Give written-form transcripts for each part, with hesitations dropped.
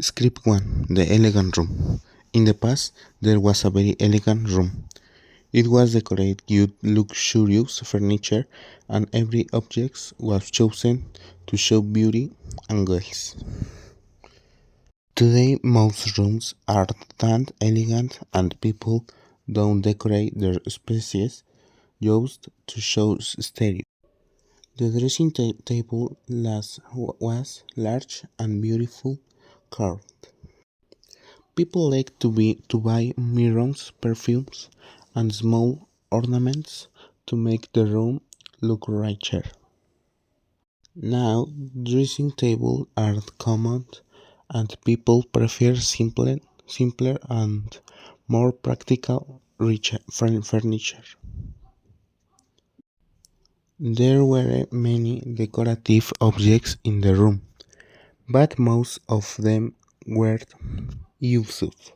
Script 1. The elegant room. In the past, there was a very elegant room. It was decorated with luxurious furniture, and every object was chosen to show beauty and grace. Today, most rooms are tan elegant, and people don't decorate their spaces just to show status. The dressing table was large and beautiful carved. People like to buy mirrors, perfumes, and small ornaments to make the room look richer. Now, dressing tables are common, and people prefer simpler and more practical richer furniture. There were many decorative objects in the room, but most of them were useless.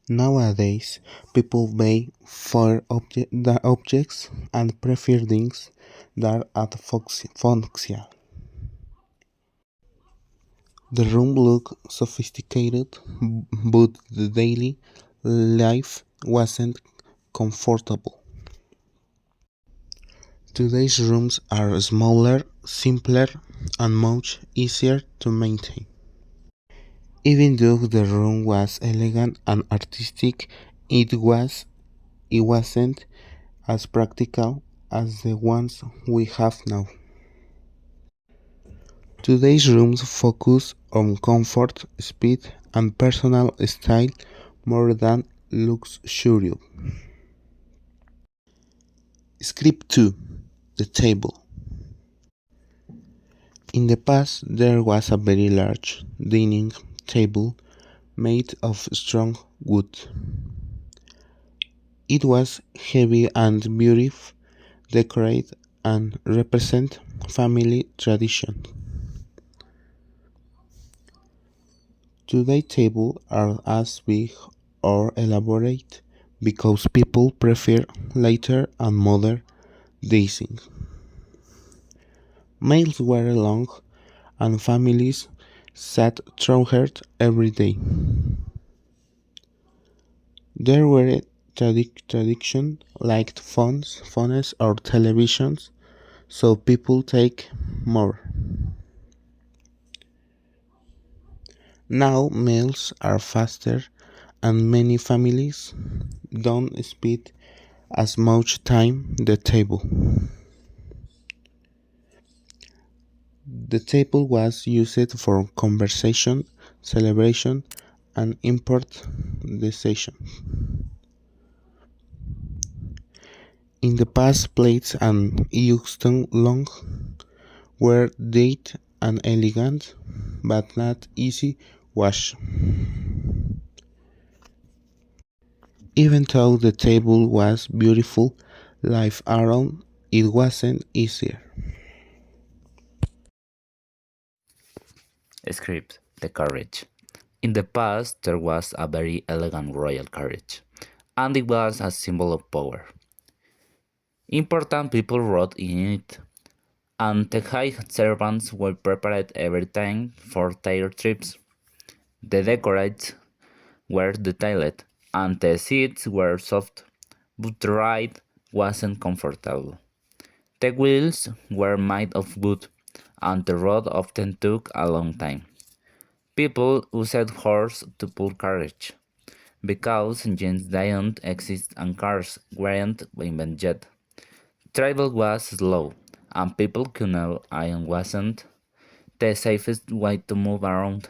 Nowadays, people buy for the objects and prefer things that are functional. The room looked sophisticated, but the daily life wasn't comfortable. Today's rooms are smaller, simpler, and much easier to maintain. Even though the room was elegant and artistic, it wasn't as practical as the ones we have now. Today's rooms focus on comfort, speed, and personal style more than luxury. Script 2. The table. In the past, there was a very large dining table made of strong wood. It was heavy and beautiful, decorated, and represent family tradition. Today tables are as big or elaborate because people prefer lighter and modern design. Meals were long and families sat together every day. There were traditions like phones or televisions, so people take more. Now meals are faster and many families don't spend as much time at the table. The table was used for conversation, celebration, and improvisation. In the past, plates and utensils long were dated and elegant, but not easy wash. Even though the table was beautiful, life around it wasn't easier. Script: The carriage. In the past, there was a very elegant royal carriage, and it was a symbol of power. Important people rode in it, and the high servants were prepared every time for their trips. The decorations were detailed, and the seats were soft, but the ride wasn't comfortable. The wheels were made of wood, and the road often took a long time. People used horse to pull carriage, because engines didn't exist and cars weren't invented yet. Travel was slow, and people could know iron wasn't the safest way to move around.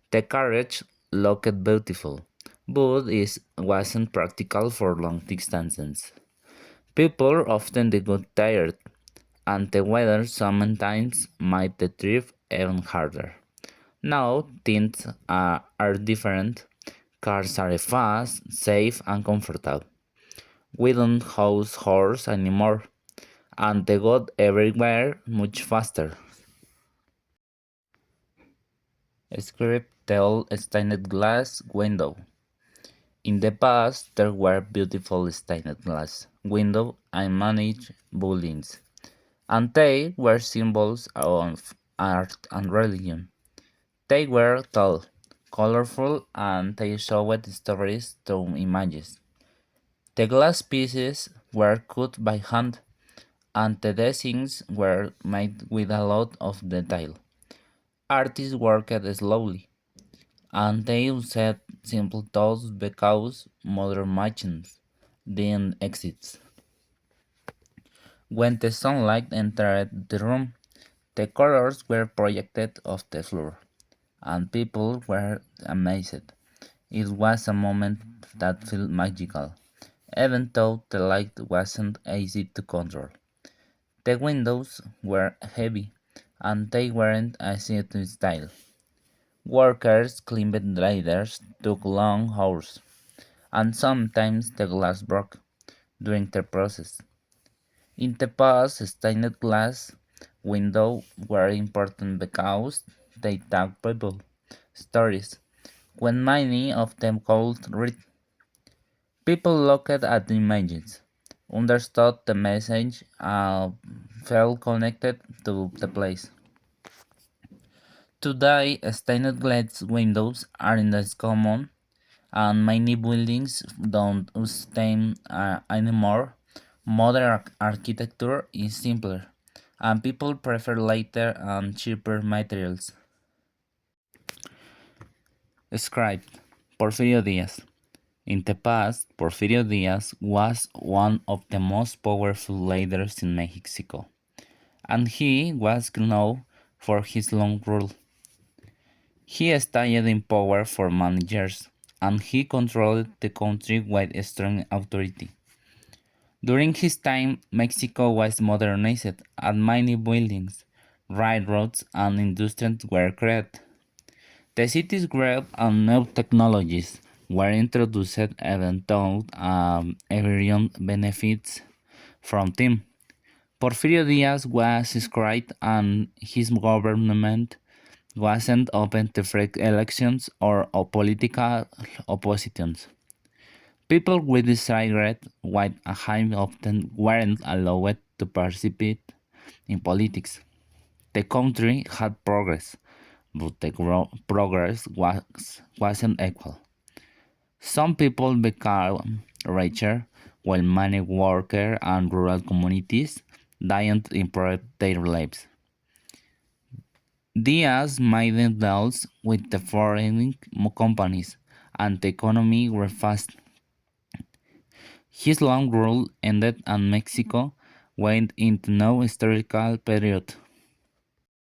The carriage looked beautiful, but it wasn't practical for long distances. People often got tired, and the weather sometimes made the trip even harder. Now things are different. Cars are fast, safe, and comfortable. We don't use horse anymore, and they got everywhere much faster. Script: the old stained glass window. In the past, there were beautiful stained glass windows and managed buildings, and they were symbols of art and religion. They were tall, colorful, and they showed stories through images. The glass pieces were cut by hand, and the designs were made with a lot of detail. Artists worked slowly, and they used simple tools because modern machines didn't exist. When the sunlight entered the room, the colors were projected off the floor, and people were amazed. It was a moment that felt magical, even though the light wasn't easy to control. The windows were heavy, and they weren't easy to install. Workers climbed ladders took long hours, and sometimes the glass broke during the process. In the past, stained glass windows were important because they told people stories. When many of them could read, people looked at the images, understood the message, and felt connected to the place. Today, stained glass windows are less common, and many buildings don't use them anymore. Modern architecture is simpler, and people prefer lighter and cheaper materials. Script Porfirio Diaz. In the past, Porfirio Diaz was one of the most powerful leaders in Mexico, and he was known for his long rule. He stayed in power for many years, and he controlled the country with strong authority. During his time, Mexico was modernized, and many buildings, railroads, and industries were created. The cities grew, and new technologies were introduced, even though everyone benefits from them. Porfirio Diaz was scared, and his government wasn't open to free elections or political oppositions. People with desired white high often weren't allowed to participate in politics. The country had progress, but the progress wasn't equal. Some people became richer, while many worker and rural communities didn't improve their lives. Diaz made deals with the foreign companies, and the economy grew fast. His long rule ended and Mexico went into no historical period.